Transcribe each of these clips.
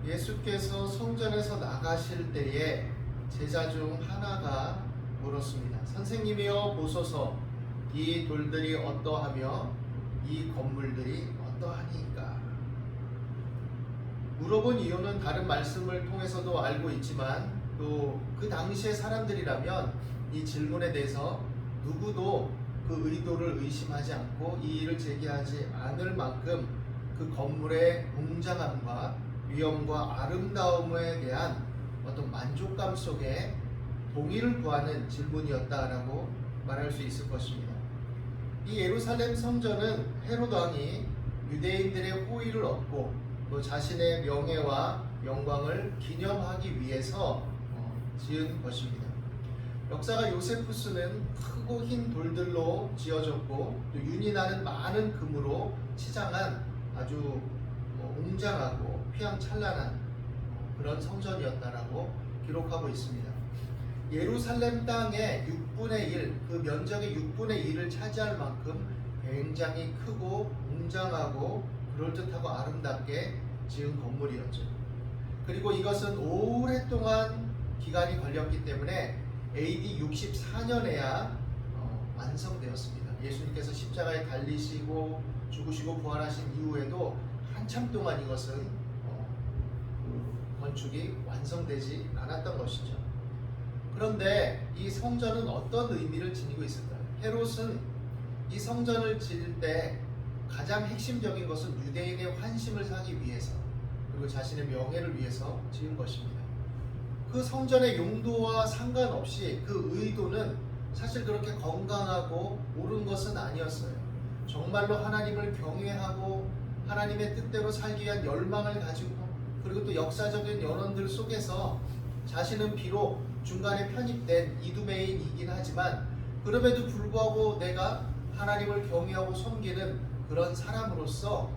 예수께서 성전에서 나가실 때에 제자 중 하나가 물었습니다. 선생님이여 보소서, 이 돌들이 어떠하며 이 건물들이 어떠하니까? 물어본 이유는 다른 말씀을 통해서도 알고 있지만 또 그 당시의 사람들이라면 이 질문에 대해서 누구도 그 의도를 의심하지 않고 이의를 제기하지 않을 만큼 그 건물의 웅장함과 위엄과 아름다움에 대한 어떤 만족감 속에 동의를 구하는 질문이었다라고 말할 수 있을 것입니다. 이 예루살렘 성전은 헤롯 왕이 유대인들의 호의를 얻고 또 자신의 명예와 영광을 기념하기 위해서 지은 것입니다. 역사가 요세푸스는 크고 흰 돌들로 지어졌고 또 윤이 나는 많은 금으로 치장한 아주 웅장하고 휘황찬란한 그런 성전이었다라고 기록하고 있습니다. 예루살렘 땅의 6분의 1, 그 면적의 6분의 1을 차지할 만큼 굉장히 크고 웅장하고 그럴듯하고 아름답게 지은 건물이었죠. 그리고 이것은 오랫동안 기간이 걸렸기 때문에 AD 64년에야 완성되었습니다. 예수님께서 십자가에 달리시고 죽으시고 부활하신 이후에도 한참 동안 이것은 건축이 완성되지 않았던 것이죠. 그런데 이 성전은 어떤 의미를 지니고 있을까요? 헤롯은 이 성전을 지을 때 가장 핵심적인 것은 유대인의 환심을 사기 위해서 그리고 자신의 명예를 위해서 지은 것입니다. 그 성전의 용도와 상관없이 그 의도는 사실 그렇게 건강하고 옳은 것은 아니었어요. 정말로 하나님을 경외하고 하나님의 뜻대로 살기 위한 열망을 가지고 그리고 또 역사적인 연원들 속에서 자신은 비록 중간에 편입된 이두메인이긴 하지만 그럼에도 불구하고 내가 하나님을 경외하고 섬기는 그런 사람으로서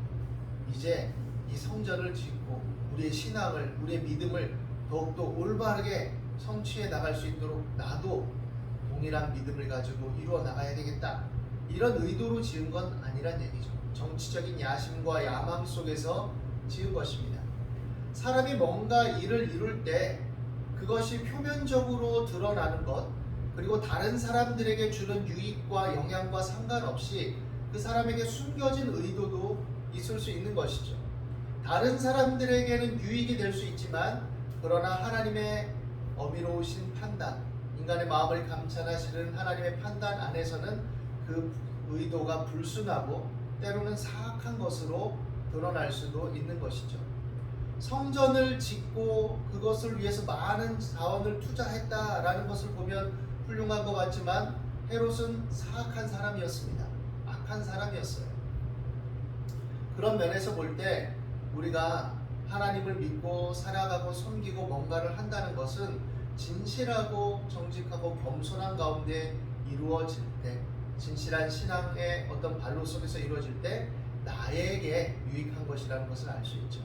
이제 이 성전을 짓고 우리의 신앙을, 우리의 믿음을 더욱더 올바르게 성취해 나갈 수 있도록 나도 동일한 믿음을 가지고 이루어 나가야 되겠다. 이런 의도로 지은 건 아니란 얘기죠. 정치적인 야심과 야망 속에서 지은 것입니다. 사람이 뭔가 일을 이룰 때 그것이 표면적으로 드러나는 것 그리고 다른 사람들에게 주는 유익과 영향과 상관없이 그 사람에게 숨겨진 의도도 있을 수 있는 것이죠. 다른 사람들에게는 유익이 될 수 있지만 그러나 하나님의 어미로우신 판단, 인간의 마음을 감찰하시는 하나님의 판단 안에서는 그 의도가 불순하고 때로는 사악한 것으로 드러날 수도 있는 것이죠. 성전을 짓고 그것을 위해서 많은 자원을 투자했다라는 것을 보면 훌륭한 것 같지만 헤롯은 사악한 사람이었습니다. 악한 사람이었어요. 그런 면에서 볼 때 우리가 하나님을 믿고 살아가고 섬기고 뭔가를 한다는 것은 진실하고 정직하고 겸손한 가운데 이루어질 때 진실한 신앙의 어떤 발로 속에서 이루어질 때 나에게 유익한 것이라는 것을 알 수 있죠.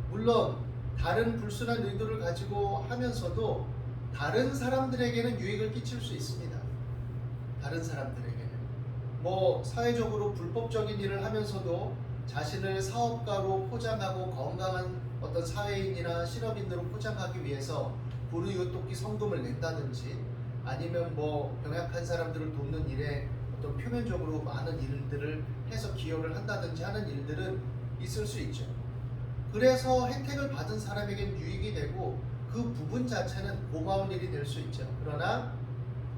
물론 다른 불순한 의도를 가지고 하면서도 다른 사람들에게는 유익을 끼칠 수 있습니다. 다른 사람들에게는 사회적으로 불법적인 일을 하면서도 자신을 사업가로 포장하고 건강한 어떤 사회인이나 실업인으로 포장하기 위해서 불우이웃돕기 성금을 낸다든지 아니면 병약한 사람들을 돕는 일에 어떤 표면적으로 많은 일들을 해서 기여를 한다든지 하는 일들은 있을 수 있죠. 그래서 혜택을 받은 사람에겐 유익이 되고 그 부분 자체는 고마운 일이 될 수 있죠. 그러나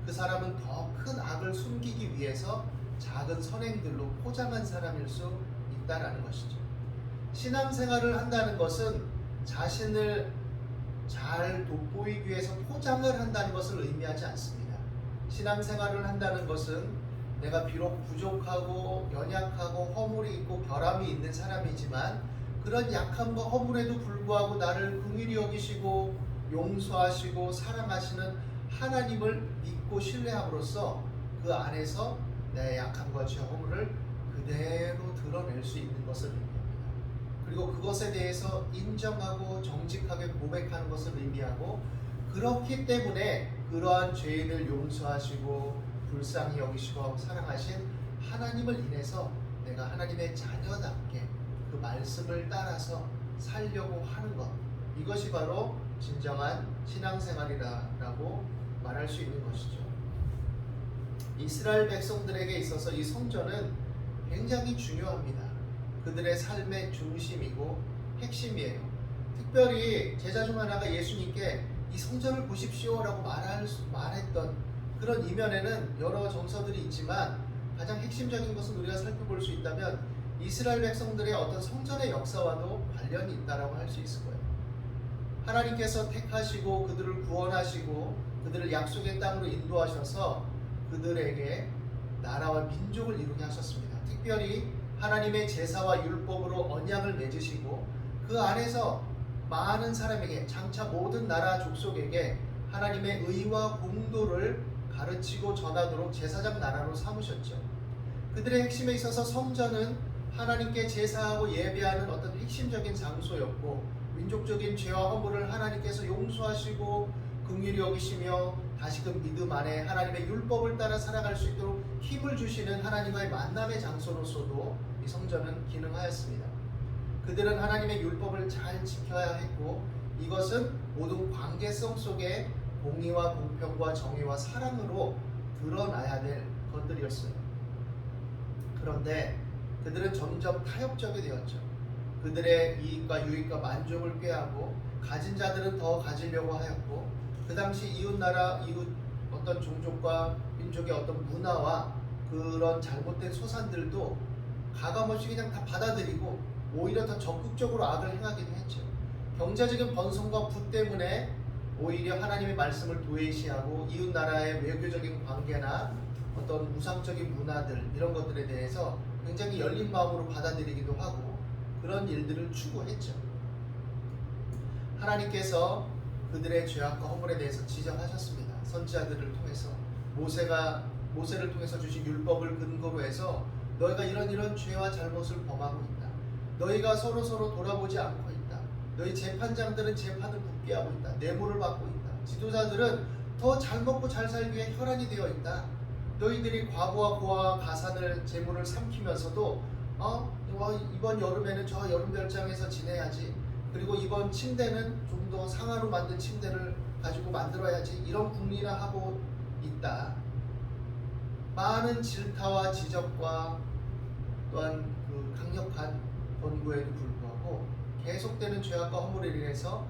그 사람은 더 큰 악을 숨기기 위해서 작은 선행들로 포장한 사람일 수 있다라는 것이죠. 신앙생활을 한다는 것은 자신을 잘 돋보이기 위해서 포장을 한다는 것을 의미하지 않습니다. 신앙생활을 한다는 것은 내가 비록 부족하고 연약하고 허물이 있고 결함이 있는 사람이지만 그런 약함과 허물에도 불구하고 나를 긍휼히 여기시고 용서하시고 사랑하시는 하나님을 믿고 신뢰함으로써 그 안에서 내 약함과 죄 허물을 그대로 드러낼 수 있는 것을 의미합니다. 그리고 그것에 대해서 인정하고 정직하게 고백하는 것을 의미하고 그렇기 때문에 그러한 죄인을 용서하시고 불쌍히 여기시고 사랑하신 하나님을 인해서 내가 하나님의 자녀답게 그 말씀을 따라서 살려고 하는 것 이것이 바로 진정한 신앙생활이라고 말할 수 있는 것이죠. 이스라엘 백성들에게 있어서 이 성전은 굉장히 중요합니다. 그들의 삶의 중심이고 핵심이에요. 특별히 제자 중 하나가 예수님께 이 성전을 보십시오라고 말했던 그런 이면에는 여러 정서들이 있지만 가장 핵심적인 것은 우리가 살펴볼 수 있다면 이스라엘 백성들의 어떤 성전의 역사와도 관련이 있다라고 할 수 있을 거예요. 하나님께서 택하시고 그들을 구원하시고 그들을 약속의 땅으로 인도하셔서 그들에게 나라와 민족을 이루게 하셨습니다. 특별히 하나님의 제사와 율법으로 언약을 맺으시고 그 안에서 많은 사람에게, 장차 모든 나라 족속에게 하나님의 의와 공도를 가르치고 전하도록 제사장 나라로 삼으셨죠. 그들의 핵심에 있어서 성전은 하나님께 제사하고 예배하는 어떤 핵심적인 장소였고, 민족적인 죄와 허물을 하나님께서 용서하시고 긍휼히 여기시며 다시금 믿음 안에 하나님의 율법을 따라 살아갈 수 있도록 힘을 주시는 하나님과의 만남의 장소로서도 이 성전은 기능하였습니다. 그들은 하나님의 율법을 잘 지켜야 했고, 이것은 모든 관계성 속에 공의와 공평과 정의와 사랑으로 드러나야 될 것들이었어요. 그런데 그들은 점점 타협적이 되었죠. 그들의 이익과 유익과 만족을 꾀하고 가진 자들은 더 가지려고 하였고, 그 당시 이웃 나라, 이웃 어떤 종족과 민족의 어떤 문화와 그런 잘못된 소산들도 가감없이 그냥 다 받아들이고 오히려 더 적극적으로 악을 행하기도 했죠. 경제적인 번성과 부 때문에 오히려 하나님의 말씀을 도외시하고 이웃 나라의 외교적인 관계나 어떤 우상적인 문화들, 이런 것들에 대해서 굉장히 열린 마음으로 받아들이기도 하고 그런 일들을 추구했죠. 하나님께서 그들의 죄악과 허물에 대해서 지적하셨습니다. 선지자들을 통해서 모세를 통해서 주신 율법을 근거로 해서 너희가 이런 죄와 잘못을 범하고 있다. 너희가 서로 돌아보지 않고 있다. 너희 재판장들은 재판을 굽게 하고 있다. 뇌물을 받고 있다. 지도자들은 더 잘 먹고 잘 살기 위해 혈안이 되어 있다. 너희들이 과부와 고아와 가산을 재물을 삼키면서도 이번 여름에는 저 여름 별장에서 지내야지, 그리고 이번 침대는 좀 더 상하로 만든 침대를 가지고 만들어야지, 이런 궁리나 하고 있다. 많은 질타와 지적과 또한 그 강력한 권고에도 불구하고 계속되는 죄악과 허물에 의해서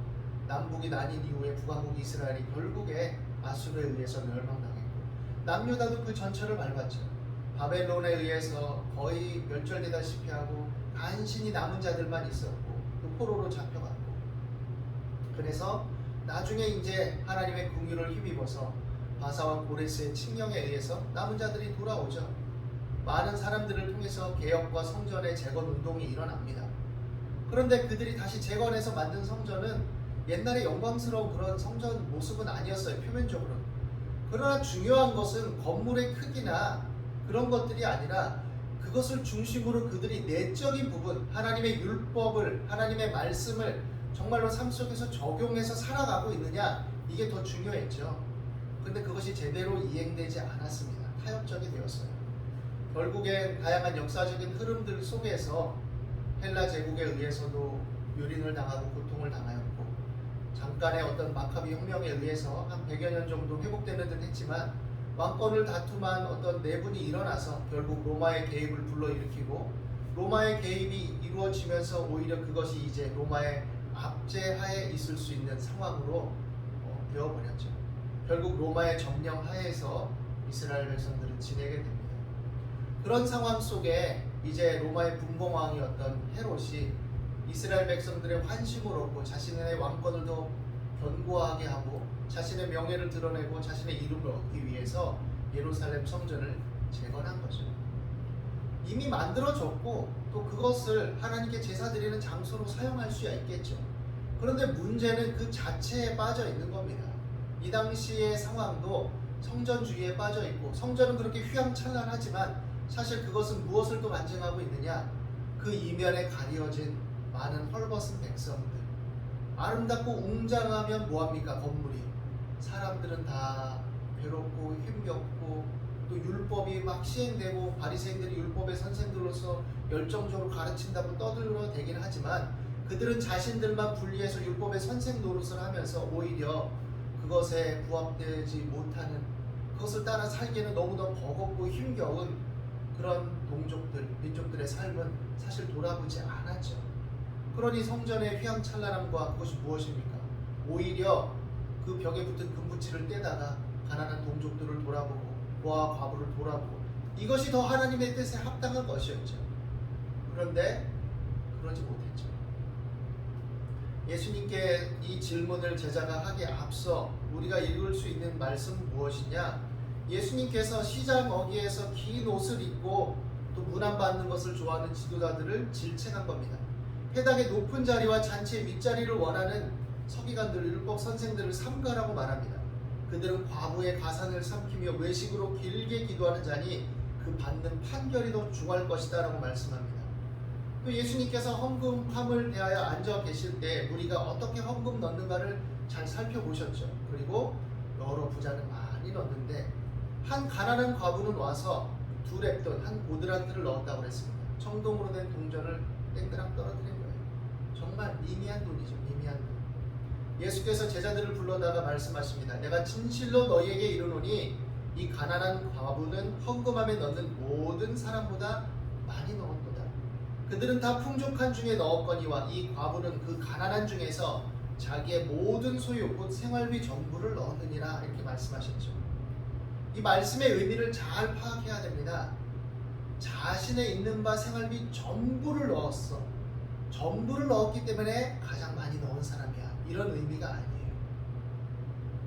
남북이 나뉜 이후에 북왕국 이스라엘이 결국에 아수르에 의해서 멸망당했고, 남유다도 그 전철을 밟았죠. 바벨론에 의해서 거의 멸절되다시피 하고 간신히 남은 자들만 있었고 또 포로로 잡혀갔고, 그래서 나중에 이제 하나님의 긍휼을 힘입어서 바사왕 고레스의 칙령에 의해서 남은 자들이 돌아오죠. 많은 사람들을 통해서 개혁과 성전의 재건 운동이 일어납니다. 그런데 그들이 다시 재건해서 만든 성전은 옛날에 영광스러운 그런 성전 모습은 아니었어요, 표면적으로는. 그러나 중요한 것은 건물의 크기나 그런 것들이 아니라 그것을 중심으로 그들이 내적인 부분, 하나님의 율법을, 하나님의 말씀을 정말로 삶 속에서 적용해서 살아가고 있느냐, 이게 더 중요했죠. 근데 그것이 제대로 이행되지 않았습니다. 타협적이 되었어요. 결국엔 다양한 역사적인 흐름들 속에서 헬라 제국에 의해서도 유린을 당하고 고통을 당하였고, 잠깐의 어떤 마카비 혁명에 의해서 한 100여 년 정도 회복되는 듯 했지만 왕권을 다툼한 어떤 내분이 일어나서 결국 로마의 개입을 불러일으키고, 로마의 개입이 이루어지면서 오히려 그것이 이제 로마의 압제하에 있을 수 있는 상황으로 되어버렸죠. 결국 로마의 점령 하에서 이스라엘 백성들은 지내게 됩니다. 그런 상황 속에 이제 로마의 분봉왕이었던 헤롯이 이스라엘 백성들의 환심을 얻고 자신의 왕권을 더 견고하게 하고 자신의 명예를 드러내고 자신의 이름을 얻기 위해서 예루살렘 성전을 재건한 거죠. 이미 만들어졌고 또 그것을 하나님께 제사 드리는 장소로 사용할 수야 있겠죠. 그런데 문제는 그 자체에 빠져 있는 겁니다. 이 당시의 상황도 성전주의에 빠져 있고, 성전은 그렇게 휘황찬란하지만 사실 그것은 무엇을 또 반증하고 있느냐, 그 이면에 가려진 많은 헐벗은 백성들. 아름답고 웅장하면 뭐합니까? 건물이. 사람들은 다 괴롭고 힘겹고 또 율법이 막 시행되고 바리새인들이 율법의 선생들로서 열정적으로 가르친다고 떠들어대긴 하지만 그들은 자신들만 분리해서 율법의 선생 노릇을 하면서 오히려 그것에 부합되지 못하는, 그것을 따라 살기에는 너무나 버겁고 힘겨운 그런 동족들, 민족들의 삶은 사실 돌아보지 않았죠. 그러니 성전의 휘황찬란함과 그것이 무엇입니까? 오히려 그 벽에 붙은 금붙이를 떼다가 가난한 동족들을 돌아보고 고아와 과부를 돌아보고 이것이 더 하나님의 뜻에 합당한 것이었죠. 그런데 그러지 못했죠. 예수님께 이 질문을 제자가 하기에 앞서 우리가 읽을 수 있는 말씀은 무엇이냐? 예수님께서 시장 어귀에서 긴 옷을 입고 또 문안받는 것을 좋아하는 지도자들을 질책한 겁니다. 회당의 높은 자리와 잔치의 윗자리를 원하는 서기관들, 율법 선생들을 삼가라고 말합니다. 그들은 과부의 가산을 삼키며 외식으로 길게 기도하는 자니 그 받는 판결이 더 중할 것이다 라고 말씀합니다. 또 예수님께서 헌금함을 대하여 앉아 계실 때 우리가 어떻게 헌금 넣는가를 잘 살펴보셨죠. 그리고 여러 부자는 많이 넣는데 한 가난한 과부는 와서 두 렙돈, 한 보드란트를 넣었다고 그랬습니다. 청동으로 된 동전을 땡그랑 떨어뜨린 거예요. 정말 미미한 돈이죠. 미미한 돈. 예수께서 제자들을 불러다가 말씀하십니다. 내가 진실로 너희에게 이르노니 이 가난한 과부는 헌금함에 넣는 모든 사람보다 많이 넣었도다. 그들은 다 풍족한 중에 넣었거니와 이 과부는 그 가난한 중에서 자기의 모든 소유 곧 생활비 전부를 넣었느니라. 이렇게 말씀하셨죠. 이 말씀의 의미를 잘 파악해야 됩니다. 자신의 있는 바 생활비 전부를 넣었어. 전부를 넣었기 때문에 가장 많이 넣은 사람이야. 이런 의미가 아니에요.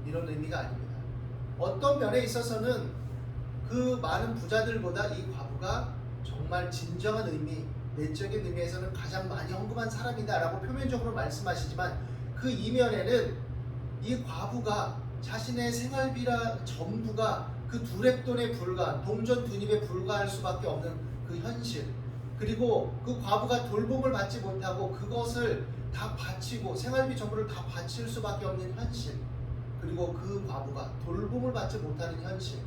이런 의미가 아닙니다. 어떤 면에 있어서는 그 많은 부자들보다 이 과부가 정말 진정한 의미, 내적인 의미에서는 가장 많이 헌금한 사람이다 라고 표면적으로 말씀하시지만 그 이면에는 이 과부가 자신의 생활비라 전부가 그 두 렙돈에 불과한, 동전 두 입에 불과할 수밖에 없는 그 현실, 그리고 그 과부가 돌봄을 받지 못하고 그것을 다 바치고 생활비 전부를 다 바칠 수밖에 없는 현실, 그리고 그 과부가 돌봄을 받지 못하는 현실,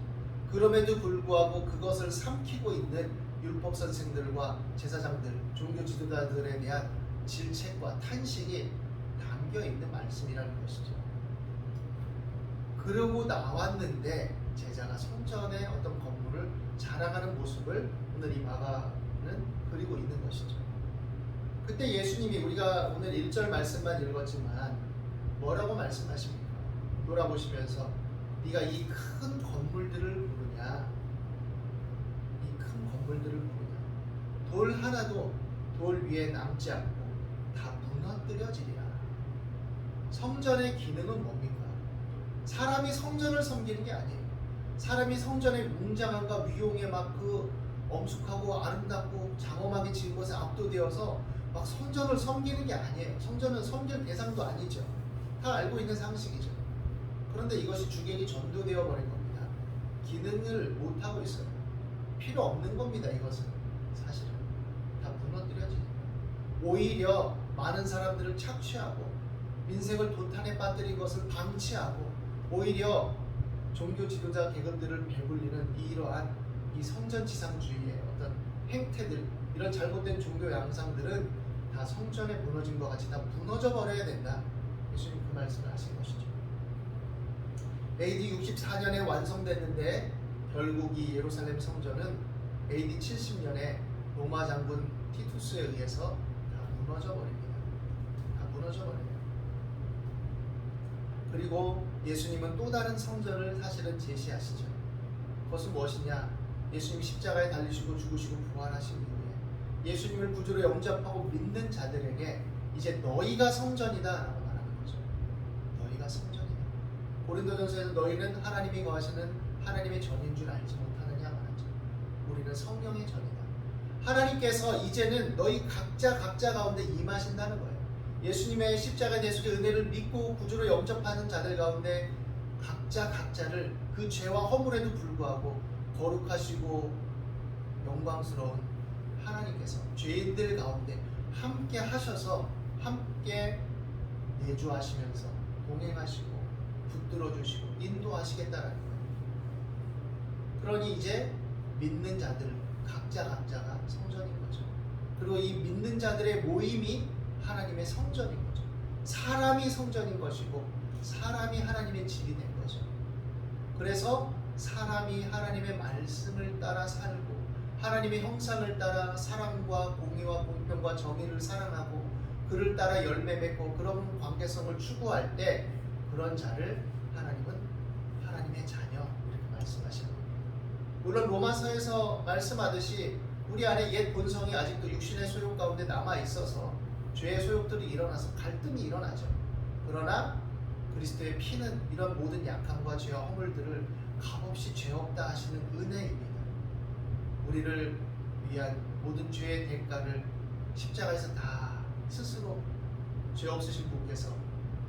그럼에도 불구하고 그것을 삼키고 있는 율법 선생들과 제사장들, 종교 지도자들에 대한 질책과 탄식이 담겨 있는 말씀이라는 것이죠. 그러고 나왔는데 제자가 성전의 어떤 건물을 자랑하는 모습을 오늘 이 마가는 그리고 있는 것이죠. 그때 예수님이, 우리가 오늘 1절 말씀만 읽었지만 뭐라고 말씀하십니까? 돌아보시면서 네가 이 큰 건물들을 보느냐? 이 큰 건물들을 보느냐? 돌 하나도 돌 위에 남지 않고 다 무너뜨려지리라. 성전의 기능은 뭡니까? 사람이 성전을 섬기는 게 아니에요. 사람이 성전의 웅장함과 위용에 막 그 엄숙하고 아름답고 장엄하게 지은 것에 압도되어서 막 성전을 섬기는 게 아니에요. 성전은 섬길 대상도 아니죠. 다 알고 있는 상식이죠. 그런데 이것이 주객이 전도되어 버린 겁니다. 기능을 못하고 있어요. 필요 없는 겁니다. 이것은 사실은 다 무너뜨려지니까. 오히려 많은 사람들을 착취하고 민생을 도탄에 빠뜨린 것을 방치하고 오히려 종교 지도자 계급들을 배불리는 이러한 이 성전지상주의의 어떤 행태들, 이런 잘못된 종교 양상들은 다 성전에 무너진 것 같이 다 무너져 버려야 된다. 예수님 그 말씀을 하신 것이죠. AD 64년에 완성됐는데 결국 이 예루살렘 성전은 AD 70년에 로마 장군 티투스에 의해서 다 무너져 버립니다. 다 무너져 버려요. 그리고 예수님은 또 다른 성전을 사실은 제시하시죠. 그것은 무엇이냐? 예수님이 십자가에 달리시고 죽으시고 부활하신 이후에 예수님을 구주로 영접하고 믿는 자들에게 이제 너희가 성전이다 라고 말하는 거죠. 너희가 성전이다. 고린도전서에서 너희는 하나님이 거하시는 하나님의 전인 줄 알지 못하느냐 말하죠. 우리는 성령의 전이다. 하나님께서 이제는 너희 각자 가운데 임하신다는 거예요. 예수님의 십자가 예수의 은혜를 믿고 구주로 영접하는 자들 가운데 각자를 그 죄와 허물에도 불구하고 거룩하시고 영광스러운 하나님께서 죄인들 가운데 함께 하셔서 함께 내주하시면서 동행하시고 붙들어 주시고 인도하시겠다라는 거예요. 그러니 이제 믿는 자들 각자가 성전인 거죠. 그리고 이 믿는 자들의 모임이 하나님의 하나님의 성전인 거죠. 사람이 성전인 것이고 사람이 하나님의 집이 된 거죠. 그래서 사람이 하나님의 말씀을 따라 살고 하나님의 형상을 따라 사랑과 공의와 공평과 정의를 사랑하고 그를 따라 열매 맺고 그런 관계성을 추구할 때 그런 자를 하나님은 하나님의 자녀 이렇게 말씀하시는 겁니다. 물론 로마서에서 말씀하듯이 우리 안에 옛 본성이 아직도 육신의 소욕 가운데 남아 있어서 죄의 소욕들이 일어나서 갈등이 일어나죠. 그러나 그리스도의 피는 이런 모든 약함과 죄와 허물들을 값없이 죄 없다 하시는 은혜입니다. 우리를 위한 모든 죄의 대가를 십자가에서 다 스스로 죄 없으신 분께서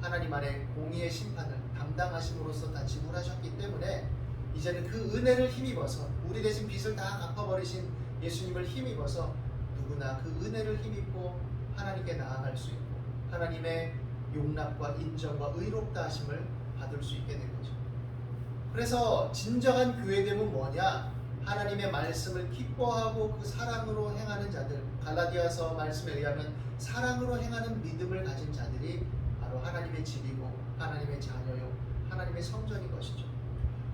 하나님 안에 공의의 심판을 담당하심으로써 다 지불하셨기 때문에 이제는 그 은혜를 힘입어서 우리 대신 빚을 다 갚아버리신 예수님을 힘입어서 누구나 그 은혜를 힘입고 하나님께 나아갈 수 있고 하나님의 용납과 인정과 의롭다 하심을 받을 수 있게 된 거죠. 그래서 진정한 교회됨은 뭐냐? 하나님의 말씀을 기뻐하고 그 사랑으로 행하는 자들, 갈라디아서 말씀에 의하면 사랑으로 행하는 믿음을 가진 자들이 바로 하나님의 집이고 하나님의 자녀요 하나님의 성전인 것이죠.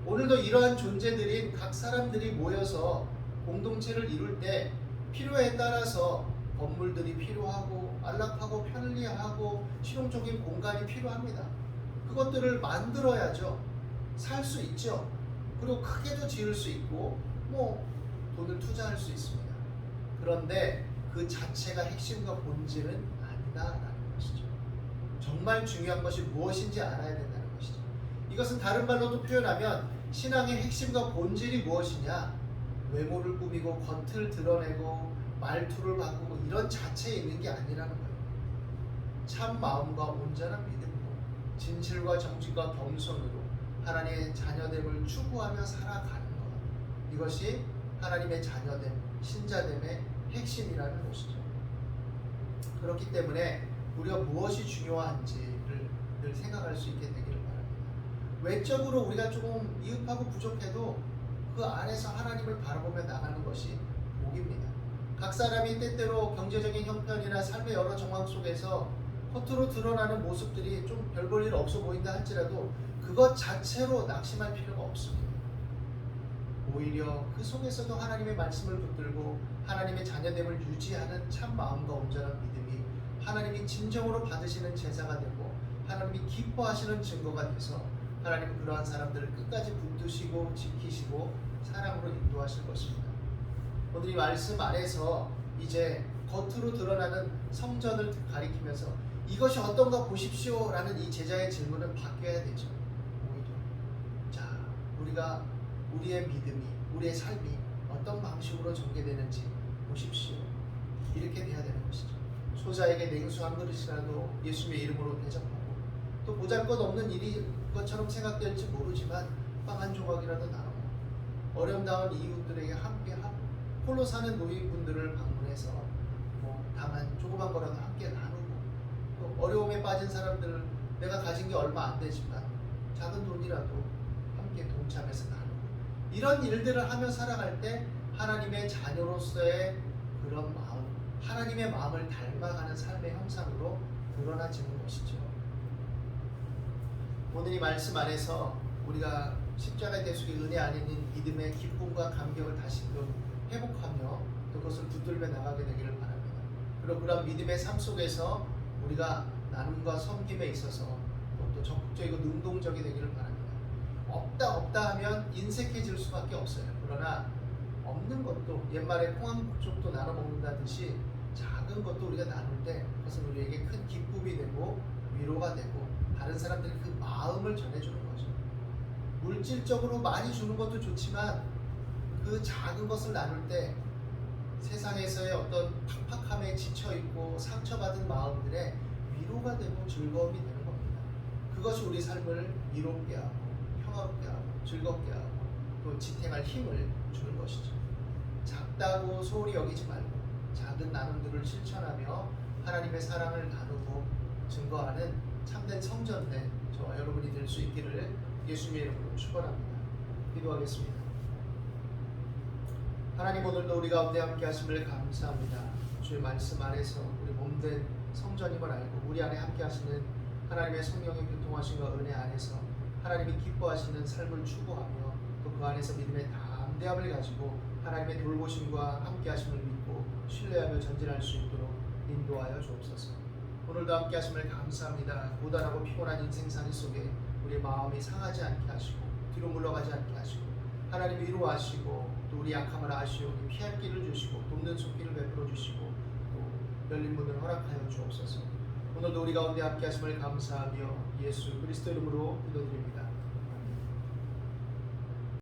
오늘도 이러한 존재들인 각 사람들이 모여서 공동체를 이룰 때 필요에 따라서 건물들이 필요하고 안락하고 편리하고 실용적인 공간이 필요합니다. 그것들을 만들어야죠. 살 수 있죠. 그리고 크게도 지을 수 있고 돈을 투자할 수 있습니다. 그런데 그 자체가 핵심과 본질은 아니다라는 것이죠. 정말 중요한 것이 무엇인지 알아야 된다는 것이죠. 이것은 다른 말로도 표현하면 신앙의 핵심과 본질이 무엇이냐? 외모를 꾸미고 겉을 드러내고 말투를 바꾸고 이런 자체에 있는 게 아니라는 거예요. 참 마음과 온전한 믿음으로 진실과 정직과 겸손으로 하나님의 자녀됨을 추구하며 살아가는 것. 이것이 하나님의 자녀됨, 신자됨의 핵심이라는 것이죠. 그렇기 때문에 우리가 무엇이 중요한지를 늘 생각할 수 있게 되기를 바랍니다. 외적으로 우리가 조금 미흡하고 부족해도 그 안에서 하나님을 바라보며 나가는 것이 복입니다. 각 사람이 때때로 경제적인 형편이나 삶의 여러 정황 속에서 겉으로 드러나는 모습들이 좀 별 볼 일 없어 보인다 할지라도 그것 자체로 낙심할 필요가 없습니다. 오히려 그 속에서도 하나님의 말씀을 붙들고 하나님의 자녀됨을 유지하는 참 마음과 온전한 믿음이 하나님이 진정으로 받으시는 제사가 되고 하나님이 기뻐하시는 증거가 돼서 하나님은 그러한 사람들을 끝까지 붙드시고 지키시고 사랑으로 인도하실 것입니다. 오늘 이 말씀 안에서 이제 겉으로 드러나는 성전을 가리키면서 이것이 어떤가 보십시오 라는 이 제자의 질문은 바뀌어야 되죠. 오히려 자, 우리가 우리의 믿음이 우리의 삶이 어떤 방식으로 전개되는지 보십시오. 이렇게 돼야 되는 것이죠. 소자에게 냉수 한 그릇이라도 예수님의 이름으로 대접하고 또 보잘것없는 일인 것처럼 생각될지 모르지만 빵 한 조각이라도 나눠 먹고 어려움 당한 이웃들에게 함께 하고 홀로 사는 노인분들을 방문해서 다만 조그만 거라도 함께 나누고 또 어려움에 빠진 사람들 내가 가진 게 얼마 안 되지만 작은 돈이라도 함께 동참해서 나누고 이런 일들을 하며 살아갈 때 하나님의 자녀로서의 그런 마음, 하나님의 마음을 닮아가는 삶의 형상으로 드러나지는 것이죠. 오늘 이 말씀 안에서 우리가 십자가의 대속의 은혜 안에 있는 믿음의 기쁨과 감격을 다시금 회복하며 또 그것을 붙들며 나가게 되기를 바랍니다. 그리고 그런 믿음의 삶 속에서 우리가 나눔과 섬김에 있어서 또 적극적이고 능동적이 되기를 바랍니다. 없다 하면 인색해질 수밖에 없어요. 그러나 없는 것도 옛말에 콩 한 쪽도 나눠 먹는다듯이 작은 것도 우리가 나눌 때 그것은 우리에게 큰 기쁨이 되고 위로가 되고 다른 사람들이 그 마음을 전해주는 거죠. 물질적으로 많이 주는 것도 좋지만 그 작은 것을 나눌 때 세상에서의 어떤 팍팍함에 지쳐있고 상처받은 마음들의 위로가 되고 즐거움이 되는 겁니다. 그것이 우리 삶을 이롭게 하고 평화롭게 하고 즐겁게 하고 또 지탱할 힘을 주는 것이죠. 작다고 소홀히 여기지 말고 작은 나눔들을 실천하며 하나님의 사랑을 나누고 증거하는 참된 성전된 저와 여러분이 될 수 있기를 예수님의 이름으로 축원합니다. 기도하겠습니다. 하나님 오늘도 우리 가운데 함께 하심을 감사합니다. 주의 말씀 안에서 우리 몸된 성전임을 알고 우리 안에 함께 하시는 하나님의 성령의 교통하심과 은혜 안에서 하나님이 기뻐하시는 삶을 추구하며 또 그 안에서 믿음의 담대함을 가지고 하나님의 돌보심과 함께 하심을 믿고 신뢰하며 전진할 수 있도록 인도하여 주옵소서. 오늘도 함께 하심을 감사합니다. 고단하고 피곤한 인생살이 속에 우리 마음이 상하지 않게 하시고 뒤로 물러가지 않게 하시고 하나님이 위로하시고 또 우리 약함을 아시오니 피할 길을 주시고 돕는 손길을 베풀어 주시고 또 열린 문을 허락하여 주옵소서. 오늘도 우리 가운데 함께 하심을 감사하며 예수 그리스도 이름으로 기도드립니다.